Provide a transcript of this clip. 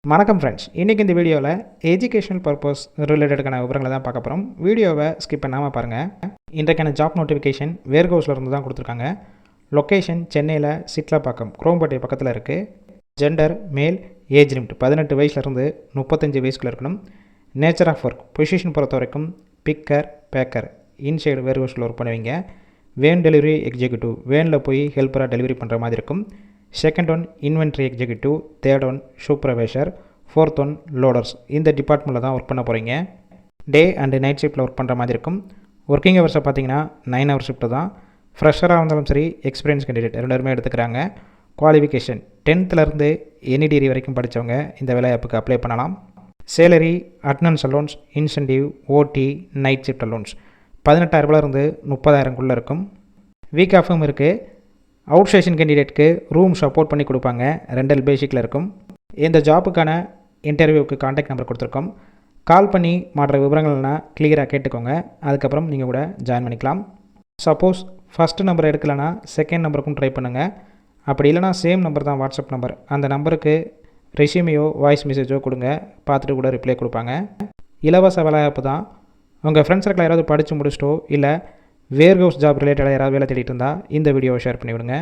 வணக்கம் ஃப்ரெண்ட்ஸ், இன்றைக்கி இந்த வீடியோவில் எஜுகேஷனல் பர்பஸ் ரிலேட்டடுக்கான விவரங்களை தான் பார்க்க போகிறோம். வீடியோவை ஸ்கிப் பண்ணாமல் பாருங்கள். இன்றைக்கான ஜாப் நோட்டிஃபிகேஷன் வேர்ஹவுஸில் இருந்து தான் கொடுத்துருக்காங்க. லொக்கேஷன் சென்னையில் சிட்லாப்பாக்கம் குரோம்பேட்டை பக்கத்தில் இருக்குது. ஜெண்டர் மேல், ஏஜ் லிமிட் 18 வயசுலேருந்து 35 வயசுக்குள்ள இருக்கணும். நேச்சர் ஆஃப் ஒர்க் பொசிஷன் பொறுத்த வரைக்கும் பிக்கர், பேக்கர், இன்சைடு வேர்ஹவுஸில் ஒர்க் பண்ணுவீங்க. வேன் டெலிவரி எக்ஸிக்யூட்டிவ், வேனில் போய் ஹெல்ப்பராக டெலிவரி பண்ணுற மாதிரி இருக்கும். Second one inventory executive, third one supervisor, fourth one loaders. இந்த டிபார்ட்மெண்ட்டில் தான் ஒர்க் பண்ண போகிறீங்க. டே அண்டு நைட் ஷிஃப்ட்டில் ஒர்க் பண்ணுற மாதிரி இருக்கும். ஒர்க்கிங் ஹவர்ஸை பார்த்தீங்கன்னா 9 ஹவர் ஷிஃப்ட்டு தான். ஃப்ரெஷராக இருந்தாலும் சரி, எக்ஸ்பீரியன்ஸ் கேண்டிடேட் ரெண்டுமே எடுத்துக்கிறாங்க. குவாலிஃபிகேஷன் 10th எனி டிகிரி வரைக்கும் படித்தவங்க இந்த வேலைவாய்ப்புக்கு அப்ளை பண்ணலாம். சேலரி, அட்டனன்ஸ் அலோன்ஸ், இன்சென்டிவ், ஓடி, நைட் ஷிஃப்ட் அலோன்ஸ் 18,000 30,000 இருக்கும். வீக் ஆஃபும் இருக்குது. அவுட் ஸ்டேஷன் கேண்டிடேட்க்கு ரூம் சப்போர்ட் பண்ணி கொடுப்பாங்க. ரெண்டல் பேசிக்கில் இருக்கும். இந்த ஜாப்புக்கான இன்டர்வியூவுக்கு கான்டாக்ட் நம்பர் கொடுத்துருக்கோம். கால் பண்ணி மாற்ற விவரங்கள்லாம் கிளியராக கேட்டுக்கோங்க. அதுக்கப்புறம் நீங்கள் கூட ஜாயின் பண்ணிக்கலாம். சப்போஸ் ஃபஸ்ட்டு நம்பர் எடுக்கலைன்னா செகண்ட் நம்பருக்கும் ட்ரை பண்ணுங்கள். அப்படி இல்லைனா சேம் நம்பர் தான் வாட்ஸ்அப் நம்பர். அந்த நம்பருக்கு ரெஸ்யூமையோ வாய்ஸ் மெசேஜோ கொடுங்க. பார்த்துட்டு கூட ரிப்ளை கொடுப்பாங்க. இலவச வேலைவாய்ப்பு தான். உங்கள் ஃப்ரெண்ட்ஸ் சர்க்கிள் யாராவது படித்து முடிச்சிட்டோ இல்லை வேர்ஹவுஸ் ஜாப் ரிலேட்டடாக யாராவது வேலை தேடிட்டு இருந்தால் இந்த வீடியோவை ஷேர் பண்ணிவிடுங்க.